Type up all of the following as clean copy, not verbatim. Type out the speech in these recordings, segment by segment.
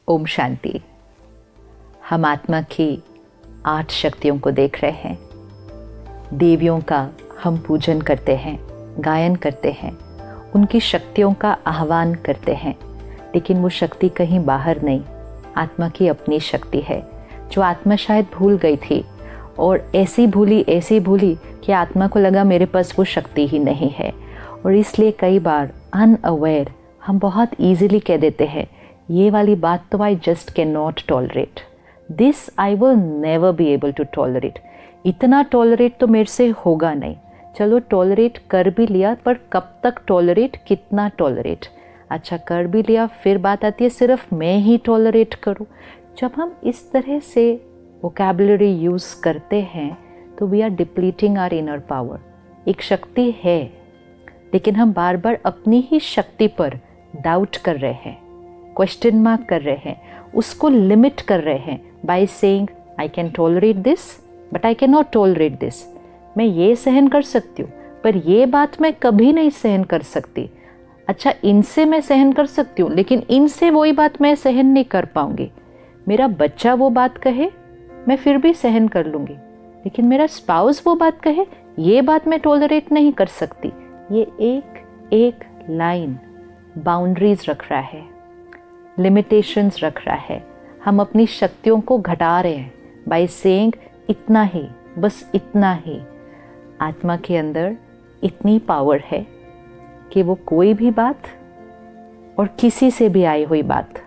ओम शांति। हम आत्मा की 8 शक्तियों को देख रहे हैं। देवियों का हम पूजन करते हैं, गायन करते हैं, उनकी शक्तियों का आह्वान करते हैं, लेकिन वो शक्ति कहीं बाहर नहीं, आत्मा की अपनी शक्ति है जो आत्मा शायद भूल गई थी और ऐसी भूली कि आत्मा को लगा मेरे पास वो शक्ति ही नहीं है। और इसलिए कई बार अनअवेयर हम बहुत ईजिली कह देते हैं, ये वाली बात तो I just can not tolerate, this I will never be able to tolerate. इतना टॉलरेट तो मेरे से होगा नहीं। चलो टॉलरेट कर भी लिया, पर कब तक टॉलरेट, कितना टॉलरेट। अच्छा कर भी लिया, फिर बात आती है सिर्फ मैं ही टॉलरेट करूं। जब हम इस तरह से वोकैबुलरी यूज़ करते हैं तो we are depleting our inner power. एक शक्ति है, लेकिन हम बार बार अपनी ही शक्ति पर डाउट कर रहे हैं, क्वेश्चन मार्क कर रहे हैं, उसको लिमिट कर रहे हैं by saying I can tolerate this but I can not tolerate this. मैं ये सहन कर सकती हूँ पर ये बात मैं कभी नहीं सहन कर सकती। अच्छा इनसे मैं सहन कर सकती हूँ, लेकिन इनसे वही बात मैं सहन नहीं कर पाऊंगी। मेरा बच्चा वो बात कहे मैं फिर भी सहन कर लूँगी, लेकिन मेरा स्पाउस वो बात कहे ये बात मैं टॉलरेट नहीं कर सकती। ये एक एक लाइन बाउंड्रीज रख रहा है, लिमिटेशंस रख रहा है। हम अपनी शक्तियों को घटा रहे हैं बाय सेइंग इतना ही, बस इतना ही। आत्मा के अंदर इतनी पावर है कि वो कोई भी बात और किसी से भी आई हुई बात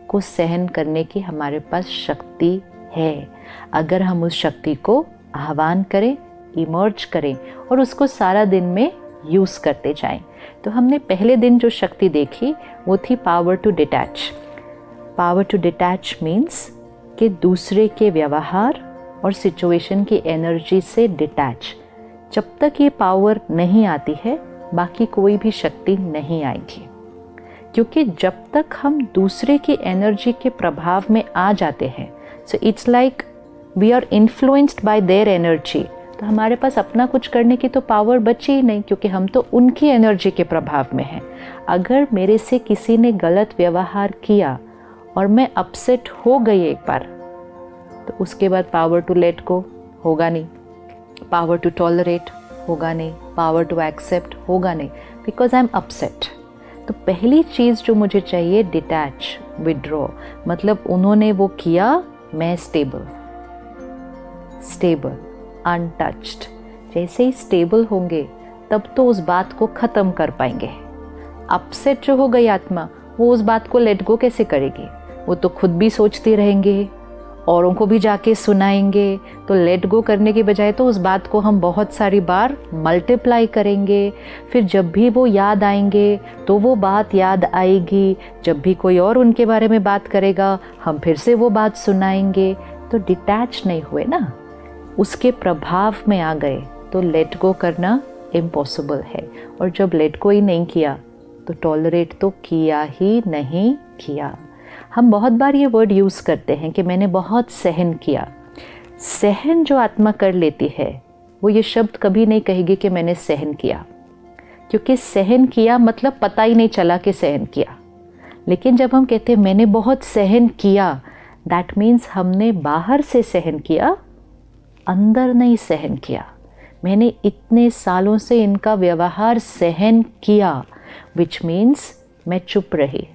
को सहन करने की हमारे पास शक्ति है, अगर हम उस शक्ति को आह्वान करें, इमर्ज करें और उसको सारा दिन में यूज़ करते जाएं। तो हमने पहले दिन जो शक्ति देखी वो थी power to detach. Power to detach means कि दूसरे के व्यवहार और सिचुएशन की एनर्जी से डिटैच। जब तक ये पावर नहीं आती है बाकी कोई भी शक्ति नहीं आएगी, क्योंकि जब तक हम दूसरे की एनर्जी के प्रभाव में आ जाते हैं, so it's like we are influenced by their energy, तो हमारे पास अपना कुछ करने की तो पावर बची ही नहीं, क्योंकि हम तो उनकी एनर्जी के प्रभाव में हैं। अगर मेरे से किसी ने गलत व्यवहार किया और मैं अपसेट हो गई एक बार, तो उसके बाद पावर टू लेट गो होगा नहीं, पावर टू टॉलरेट होगा नहीं, पावर टू एक्सेप्ट होगा नहीं, बिकॉज आई एम अपसेट। तो पहली चीज़ जो मुझे चाहिए डिटैच, विड्रॉ, मतलब उन्होंने वो किया, मैं स्टेबल, अनटच्ड। जैसे ही स्टेबल होंगे तब तो उस बात को ख़त्म कर पाएंगे। अपसेट जो हो गई आत्मा, वो उस बात को लेट गो कैसे करेगी? वो तो खुद भी सोचते रहेंगे, औरों को भी जाके सुनाएंगे। तो लेट गो करने की बजाय तो उस बात को हम बहुत सारी बार मल्टीप्लाई करेंगे। फिर जब भी वो याद आएंगे तो वो बात याद आएगी, जब भी कोई और उनके बारे में बात करेगा हम फिर से वो बात सुनाएंगे। तो डिटैच नहीं हुए ना, उसके प्रभाव में आ गए, तो लेट गो करना इम्पॉसिबल है। और जब लेट गो ही नहीं किया तो टॉलरेट तो किया ही नहीं किया। हम बहुत बार ये वर्ड यूज़ करते हैं कि मैंने बहुत सहन किया। सहन जो आत्मा कर लेती है वो ये शब्द कभी नहीं कहेगी कि मैंने सहन किया, क्योंकि सहन किया मतलब पता ही नहीं चला कि सहन किया। लेकिन जब हम कहते हैं मैंने बहुत सहन किया, दैट मीन्स हमने बाहर से सहन किया, अंदर नहीं सहन किया। मैंने इतने सालों से इनका व्यवहार सहन किया, विच मीन्स मैं चुप रही,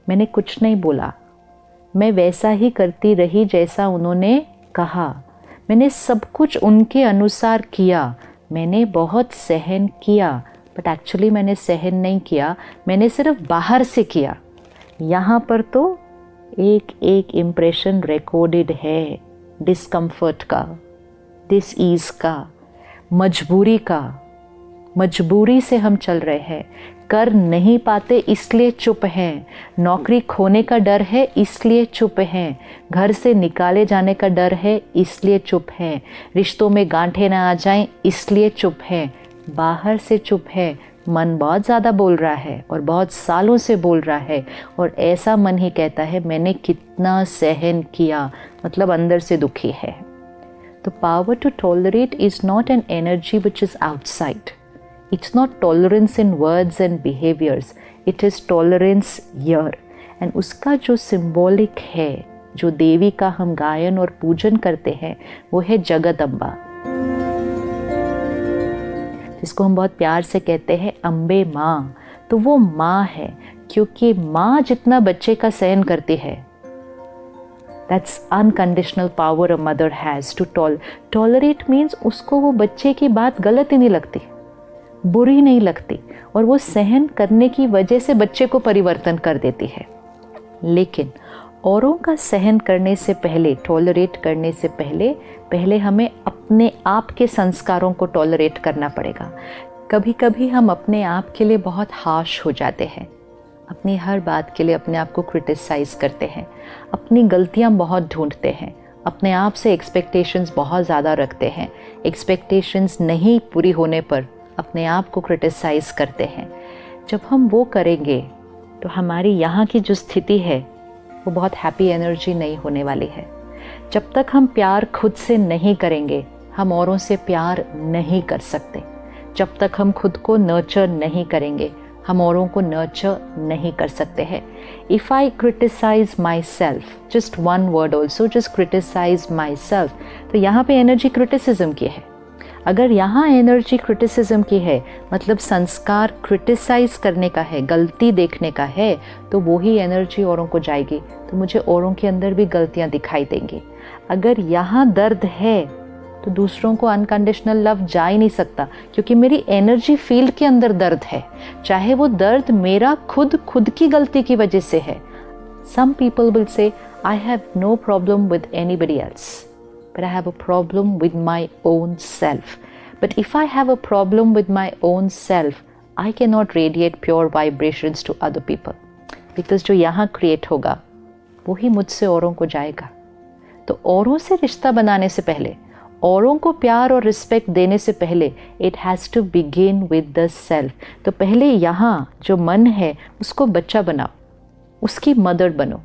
मैंने कुछ नहीं बोला, मैं वैसा ही करती रही जैसा उन्होंने कहा, मैंने सब कुछ उनके अनुसार किया, मैंने बहुत सहन किया, बट एक्चुअली मैंने सहन नहीं किया, मैंने सिर्फ बाहर से किया। यहाँ पर तो एक एक इम्प्रेशन रिकॉर्डेड है, डिस्कम्फर्ट का, डिसईज का, मजबूरी से हम चल रहे हैं, कर नहीं पाते इसलिए चुप हैं, नौकरी खोने का डर है इसलिए चुप हैं, घर से निकाले जाने का डर है इसलिए चुप हैं, रिश्तों में गांठें ना आ जाएं इसलिए चुप हैं। बाहर से चुप है, मन बहुत ज़्यादा बोल रहा है और बहुत सालों से बोल रहा है, और ऐसा मन ही कहता है मैंने कितना सहन किया, मतलब अंदर से दुखी है। तो power to tolerate is not an energy which is outside. It's not tolerance in words and behaviors. It is tolerance here. And उसका जो सिंबॉलिक है, जो देवी का हम गायन और पूजन करते हैं, वो है जगदम्बा, जिसको हम बहुत प्यार से कहते हैं अम्बे माँ। तो वो माँ है, क्योंकि माँ जितना बच्चे का सहन करती है, that's unconditional power a mother has to tolerate means उसको वो बच्चे की बात गलत ही नहीं लगती, बुरी नहीं लगती, और वो सहन करने की वजह से बच्चे को परिवर्तन कर देती है। लेकिन औरों का सहन करने से पहले, टॉलरेट करने से पहले हमें अपने आप के संस्कारों को टॉलरेट करना पड़ेगा। कभी कभी हम अपने आप के लिए बहुत हार्श हो जाते हैं, अपनी हर बात के लिए अपने आप को क्रिटिसाइज करते हैं, अपनी गलतियां बहुत ढूंढते हैं, अपने आप से एक्सपेक्टेशंस बहुत ज़्यादा रखते हैं, एक्सपेक्टेशंस नहीं पूरी होने पर अपने आप को क्रिटिसाइज करते हैं। जब हम वो करेंगे तो हमारी यहाँ की जो स्थिति है वो बहुत हैप्पी एनर्जी नहीं होने वाली है। जब तक हम प्यार खुद से नहीं करेंगे, हम औरों से प्यार नहीं कर सकते। जब तक हम खुद को नर्चर नहीं करेंगे, हम औरों को नर्चर नहीं कर सकते हैं। If I criticise myself, just one word also, just criticise myself, तो यहाँ पे एनर्जी क्रिटिसिज्म की है। अगर यहाँ एनर्जी क्रिटिसिज्म की है, मतलब संस्कार क्रिटिसाइज करने का है, गलती देखने का है, तो वही एनर्जी औरों को जाएगी, तो मुझे औरों के अंदर भी गलतियाँ दिखाई देंगी। अगर यहाँ दर्द है तो दूसरों को अनकंडीशनल लव जा ही नहीं सकता, क्योंकि मेरी एनर्जी फील्ड के अंदर दर्द है, चाहे वो दर्द मेरा खुद की गलती की वजह से है। सम people will say I have no problem with anybody else, but I have a problem with my own self. But if I have a problem with my own self, I cannot radiate pure vibrations to other people. Because जो यहाँ create होगा, वही मुझसे औरों को जाएगा। तो औरों से रिश्ता बनाने से पहले, औरों को प्यार और रिस्पेक्ट देने से पहले, it has to begin with the self. तो पहले यहाँ जो मन है, उसको बच्चा बनाओ, उसकी मदर बनो,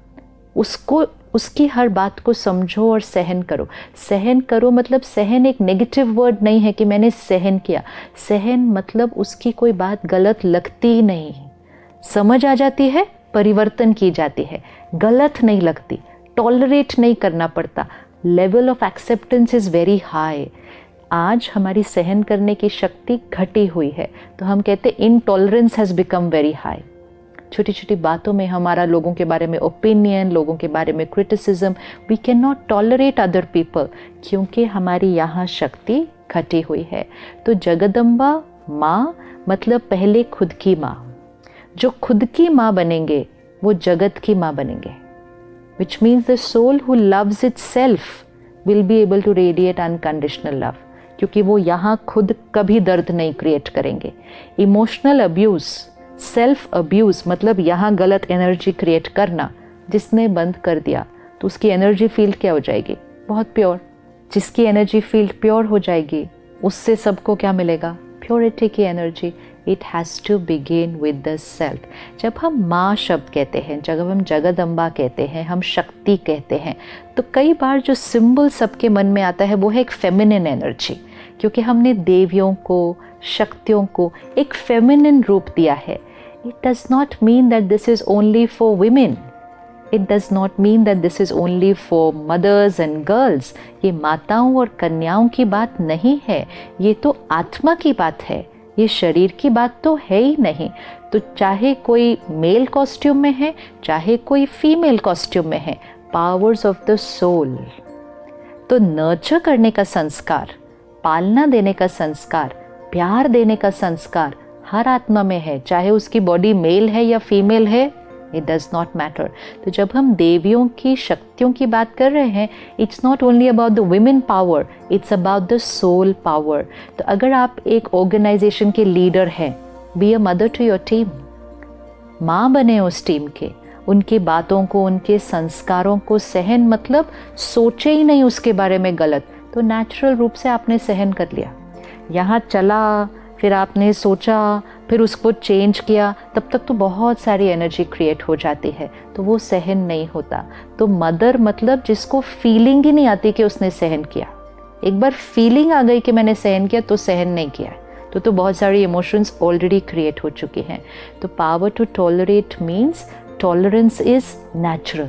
उसकी हर बात को समझो और सहन करो। सहन करो मतलब सहन एक नेगेटिव वर्ड नहीं है कि मैंने सहन किया। सहन मतलब उसकी कोई बात गलत लगती ही नहीं, समझ आ जाती है, परिवर्तन की जाती है, गलत नहीं लगती, टॉलरेट नहीं करना पड़ता। Level of acceptance is very high. आज हमारी सहन करने की शक्ति घटी हुई है, तो हम कहते हैं intolerance has become very high. छोटी छोटी बातों में हमारा लोगों के बारे में ओपिनियन, लोगों के बारे में criticism, we can not tolerate other people, क्योंकि हमारी यहाँ शक्ति घटी हुई है। तो जगदम्बा माँ मतलब पहले खुद की माँ। जो खुद की माँ बनेंगे वो जगत की माँ बनेंगे, which means the soul who loves itself will be able to radiate unconditional love, क्योंकि वो यहाँ खुद कभी दर्द नहीं क्रिएट करेंगे। इमोशनल अब्यूज़, सेल्फ अब्यूज़ मतलब यहाँ गलत एनर्जी क्रिएट करना, जिसने बंद कर दिया तो उसकी एनर्जी फील्ड क्या हो जाएगी? बहुत प्योर। जिसकी एनर्जी फील्ड प्योर हो जाएगी, उससे सबको क्या मिलेगा? प्योरिटी की energy. It has to begin with the self. जब हम माँ शब्द कहते हैं, जब हम जगदम्बा कहते हैं, हम शक्ति कहते हैं, तो कई बार जो सिंबल सबके मन में आता है वो है एक फेमिनिन एनर्जी, क्योंकि हमने देवियों को, शक्तियों को एक फेमिनिन रूप दिया है। It does not mean that this is only for women, it does not mean that this is only for mothers and girls. ये माताओं और कन्याओं की बात नहीं है, ये तो आत्मा की बात है, ये शरीर की बात तो है ही नहीं। तो चाहे कोई मेल कॉस्ट्यूम में है, चाहे कोई फीमेल कॉस्ट्यूम में है, पावर्स ऑफ द सोल। तो नर्चर करने का संस्कार, पालना देने का संस्कार, प्यार देने का संस्कार हर आत्मा में है, चाहे उसकी बॉडी मेल है या फीमेल है, इट डज़ नॉट मैटर। तो जब हम देवियों की शक्तियों की बात कर रहे हैं, it's not only about the women power, it's about the soul power. तो अगर आप एक ऑर्गेनाइजेशन के लीडर हैं, be a mother to your team, माँ बने उस टीम के, उनकी बातों को, उनके संस्कारों को सहन मतलब सोचे ही नहीं उसके बारे में गलत, तो नेचुरल रूप से आपने सहन कर लिया। यहाँ चला, फिर आपने सोचा, फिर उसको चेंज किया, तब तक तो बहुत सारी एनर्जी क्रिएट हो जाती है, तो वो सहन नहीं होता। तो मदर मतलब जिसको फीलिंग ही नहीं आती कि उसने सहन किया। एक बार फीलिंग आ गई कि मैंने सहन किया तो सहन नहीं किया, तो बहुत सारी इमोशंस ऑलरेडी क्रिएट हो चुकी हैं। तो power to tolerate means tolerance is natural,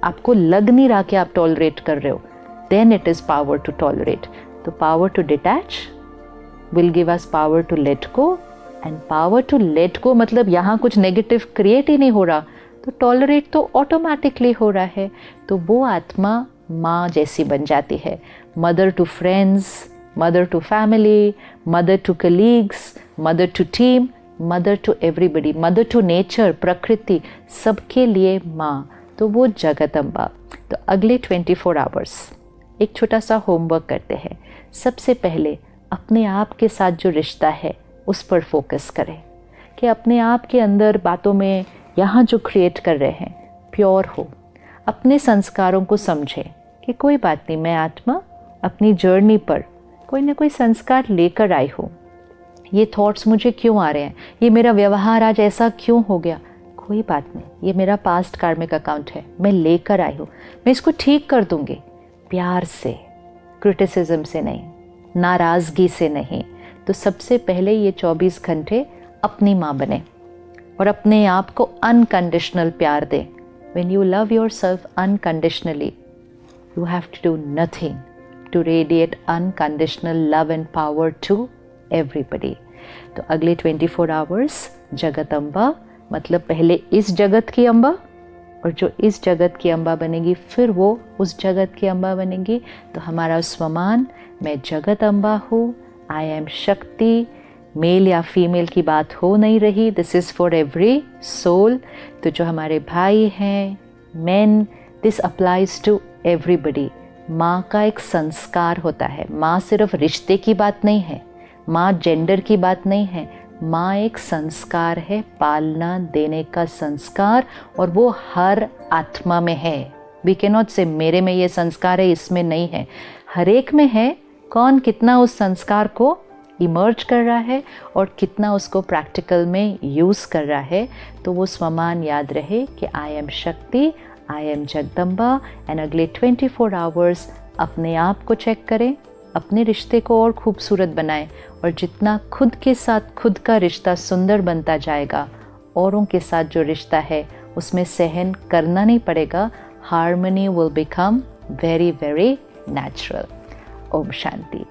आपको लग नहीं रहा कि आप टॉलरेट कर रहे हो, then it is power to tolerate. तो power to detach will give us power to let go, and power to let go मतलब यहाँ कुछ नेगेटिव क्रिएट ही नहीं हो रहा, तो टॉलरेट तो ऑटोमेटिकली हो रहा है. तो वो आत्मा माँ जैसी बन जाती है. Mother to friends, mother to family, mother to colleagues, mother to team, mother to everybody, mother to nature, प्रकृति, सबके लिए माँ. तो वो जगदम्बा. तो अगले 24 आवर्स एक छोटा सा होमवर्क करते हैं. सबसे पहले अपने आप के साथ जो रिश्ता है उस पर फोकस करें कि अपने आप के अंदर बातों में यहाँ जो क्रिएट कर रहे हैं प्योर हो. अपने संस्कारों को समझें कि कोई बात नहीं, मैं आत्मा अपनी जर्नी पर कोई ना कोई संस्कार लेकर आई हूँ. ये थॉट्स मुझे क्यों आ रहे हैं, ये मेरा व्यवहार आज ऐसा क्यों हो गया, कोई बात नहीं, ये मेरा पास्ट कार्मिक अकाउंट है, मैं लेकर आई हूँ, मैं इसको ठीक कर दूँगी. प्यार से, क्रिटिसिज्म से नहीं, नाराज़गी से नहीं. तो सबसे पहले ये 24 घंटे अपनी माँ बने और अपने आप को अनकंडीशनल प्यार दें. When you love yourself unconditionally, you have to do nothing to radiate unconditional love and power to everybody. तो अगले 24 आवर्स जगत अम्बा, मतलब पहले इस जगत की अम्बा, और जो इस जगत की अम्बा बनेगी फिर वो उस जगत की अम्बा बनेगी. तो हमारा स्वमान, मैं जगत अम्बा हूँ, आई एम शक्ति. मेल या फीमेल की बात हो नहीं रही, this is for every soul. तो जो हमारे भाई हैं, men, this applies to everybody. माँ का एक संस्कार होता है. माँ सिर्फ रिश्ते की बात नहीं है, माँ जेंडर की बात नहीं है, माँ एक संस्कार है, पालना देने का संस्कार, और वो हर आत्मा में है. वी कैन नॉट से मेरे में ये संस्कार है, इसमें नहीं है, हर एक में है. कौन कितना उस संस्कार को इमर्ज कर रहा है और कितना उसको प्रैक्टिकल में यूज़ कर रहा है. तो वो स्वमान याद रहे कि आई एम शक्ति, आई एम जगदम्बा. एंड अगले 24 आवर्स अपने आप को चेक करें, अपने रिश्ते को और खूबसूरत बनाएं, और जितना खुद के साथ खुद का रिश्ता सुंदर बनता जाएगा, औरों के साथ जो रिश्ता है उसमें सहन करना नहीं पड़ेगा. Harmony will become very very natural. ओम शांति.